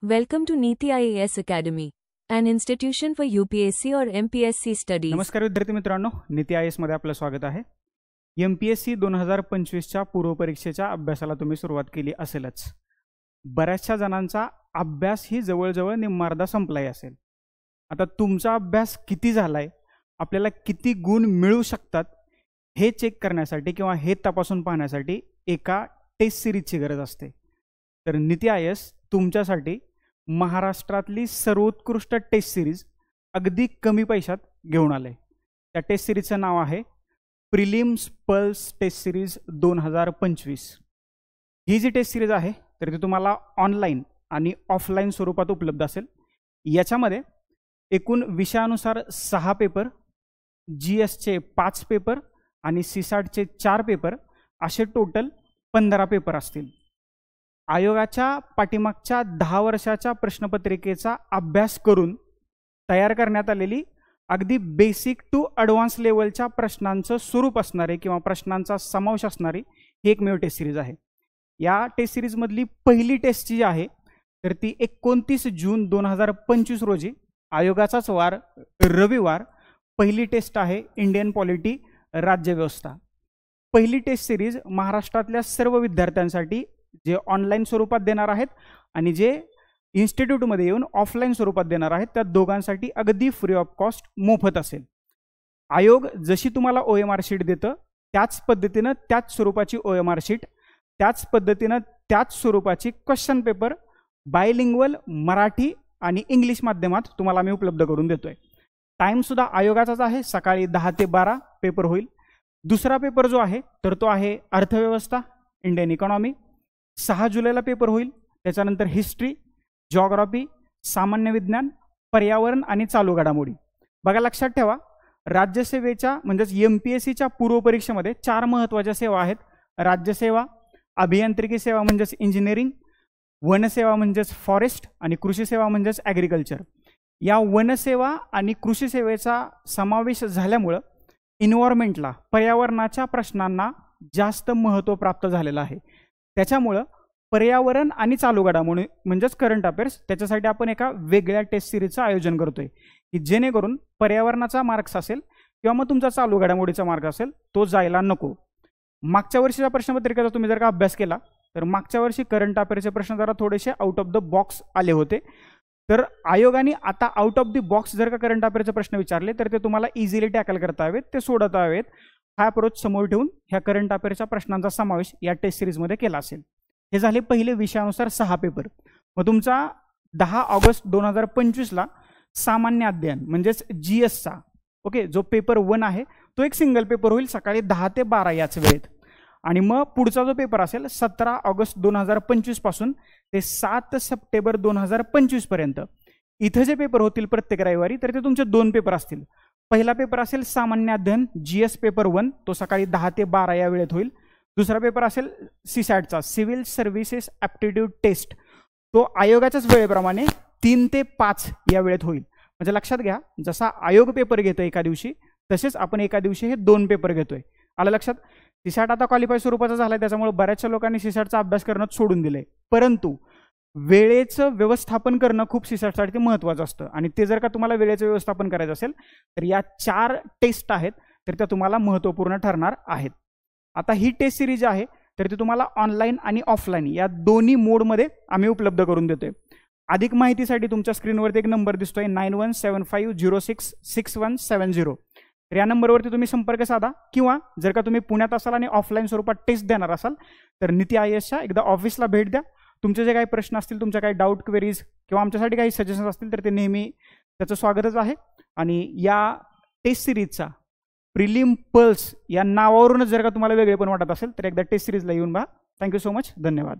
Welcome to Niti IAS Academy, an institution for UPSC or MPSC studies. नमस्कार विद्यार्थी मित्रांनो, नीति IAS मध्ये आपलं स्वागत आहे. MPSC 2025 च्या पूर्व परीक्षेच्या अभ्यासाला तुम्ही सुरुवात केली असेलच. बऱ्याचशा जणांचा अभ्यास ही जवळजवळ निम्मार्धा संपलाय असेल. आता तुमचा अभ्यास किती झालाय, आपल्याला किती गुण मिळू शकतात हे चेक करण्यासाठी किंवा हे तपासून पाहण्यासाठी एका टेस्ट सिरीजची गरज असते. तर नीति IAS तुमच्यासाठी महाराष्ट्रातली सर्वोत्कृष्ट टेस्ट सिरीज अगदी कमी पैशात घेऊन आले. त्या टेस्ट सिरीजचं नाव आहे प्रिलिम्स पल्स टेस्ट सिरीज 2025. ही जी टेस्ट सिरीज आहे तर ती तुम्हाला ऑनलाईन आणि ऑफलाईन स्वरूपात उपलब्ध असेल. याच्यामध्ये एकूण विषयानुसार 6 पेपर, GSचे 5 पेपर आणि CSATचे 4 पेपर असे टोटल 15 पेपर असतील. आयोगाच्या पाठीमागच्या 10 वर्षाच्या प्रश्नपत्रिकेचा अभ्यास करून तयार करण्यात आलेली अगदी बेसिक टू ॲडव्हान्स लेवलच्या प्रश्नांचं स्वरूप असणारे किंवा प्रश्नांचा समावेश असणारी ही एकमेव टेस्ट सिरीज आहे. या टेस्ट सिरीजमधली पहिली टेस्ट जी आहे तर ती 29 जून 2025 रोजी, आयोगाचाच वार रविवार, पहिली टेस्ट आहे इंडियन पॉलिटी राज्यव्यवस्था. पहिली टेस्ट सिरीज महाराष्ट्रातल्या सर्व विद्यार्थ्यांसाठी जे ऑनलाईन स्वरूपात देणार आहेत आणि जे इन्स्टिट्यूटमध्ये येऊन ऑफलाईन स्वरूपात देणार आहेत त्या दोघांसाठी अगदी फ्री ऑफ कॉस्ट मोफत असेल. आयोग जशी तुम्हाला OMR शीट देतं त्याच पद्धतीनं त्याच स्वरूपाची OMR शीट, त्याच पद्धतीनं त्याच स्वरूपाची क्वेश्चन पेपर बायलिंग्वल मराठी आणि इंग्लिश माध्यमात तुम्हाला आम्ही उपलब्ध करून देतोय. टाईमसुद्धा आयोगाचाच आहे, सकाळी 10 ते 12 पेपर होईल. दुसरा पेपर जो आहे तर तो आहे अर्थव्यवस्था, इंडियन इकॉनॉमी. 6 जुलैला पेपर होईल. त्याच्यानंतर हिस्ट्री, जिओग्राफी, सामान्य विज्ञान, पर्यावरण आणि चालू घडामोडी. बघा, लक्षात ठेवा, राज्यसेवेच्या म्हणजेच MPSCच्या पूर्व परीक्षेमध्ये 4 महत्त्वाच्या सेवा आहेत. राज्यसेवा, अभियांत्रिकी सेवा म्हणजेच इंजिनिअरिंग, वनसेवा म्हणजेच फॉरेस्ट आणि कृषी सेवा म्हणजेच ॲग्रिकल्चर. या वनसेवा आणि कृषी सेवेचा समावेश झाल्यामुळं इन्व्हायरमेंटला, पर्यावरणाच्या प्रश्नांना जास्त महत्त्व प्राप्त झालेलं आहे. त्याच्यामुळं पर्यावरण आणि चालू घडामोडी म्हणजेच करंट अफेअर्स, त्याच्यासाठी आपण एका वेगळ्या टेस्ट सिरीजचं आयोजन करतोय की जेणेकरून पर्यावरणाचा मार्क्स असेल किंवा मग तुमचा चालू घडामोडीचा मार्क असेल तो जायला नको. मागच्या वर्षीच्या प्रश्नपत्रिकेचा तुम्ही जर का अभ्यास केला तर मागच्या वर्षी करंट अफेअर्सचे प्रश्न जरा थोडेसे आउट ऑफ द बॉक्स आले होते. तर आयोगाने आता आउट ऑफ द बॉक्स जर का करंट अफेअर्सचे प्रश्न विचारले तर ते तुम्हाला इझिली टॅकल करता हवेत, ते सोडता हवेत. हा अप्रोच समोर ठेवून ह्या करंट अफेअर्सच्या प्रश्नांचा समावेश या टेस्ट सिरीजमध्ये केला असेल. हे झाले पहिले विषयानुसार 6 पेपर. मग तुमचा 10 ऑगस्ट 2025ला सामान्य अध्ययन म्हणजेच GSचा जो पेपर 1 आहे तो एक सिंगल पेपर होईल सकाळी 10 ते 12 याच वेळेत. आणि मग पुढचा जो पेपर असेल 17 ऑगस्ट 2025 पासून ते 7 सप्टेंबर 2025 पर्यंत इथं जे पेपर होतील प्रत्येक रविवारी तर ते तुमचे 2 पेपर असतील. पहिला पेपर असेल सामान्य अध्ययन GS पेपर 1, तो सकाळी 10 ते 12 या वेळेत होईल. दुसरा पेपर असेल CSATचा सिव्हिल सर्व्हिसेस ॲप्टिट्यूड टेस्ट, तो आयोगाच्याच वेळेप्रमाणे 3 ते 5 या वेळेत होईल. म्हणजे लक्षात घ्या, जसा आयोग पेपर घेतो एका दिवशी तसेच आपण एका दिवशी हे 2 पेपर घेतोय. आलं लक्षात? CSAT आता क्वालिफाय स्वरूपाचा झालाय, त्याच्यामुळे बऱ्याचशा लोकांनी CSATचा अभ्यास करणं सोडून दिलंय. परंतु वेळेचं व्यवस्थापन करणं खूप CSATसाठी महत्त्वाचं असतं आणि ते जर का तुम्हाला वेळेचं व्यवस्थापन करायचं असेल तर या 4 टेस्ट आहेत तर त्या तुम्हाला महत्त्वपूर्ण ठरणार आहेत. आता ही टेस्ट सिरीज आहे तर ती तुम्हाला ऑनलाईन आणि ऑफलाईन या दोन्ही मोडमध्ये आम्ही उपलब्ध करून देतोय. अधिक माहितीसाठी तुमच्या स्क्रीनवरती एक नंबर दिसतोय 9175066170. तर या नंबरवरती तुम्ही संपर्क साधा किंवा जर का तुम्ही पुण्यात असाल आणि ऑफलाईन स्वरूपात टेस्ट देणार असाल तर नीति IASच्या एकदा ऑफिसला भेट द्या. तुमचे जे काही प्रश्न असतील, तुमच्या काही डाऊट, क्वेरीज किंवा आमच्यासाठी काही सजेशन्स असतील तर ते नेहमी त्याचं स्वागतच आहे. आणि या टेस्ट सिरीजचा प्रिलिम पल्स या नावावरूनच जर का तुम्हाला वेगळे पण वाटत असेल तर एकदा टेस्ट सिरीजला येऊन पहा. Thank you so much. धन्यवाद.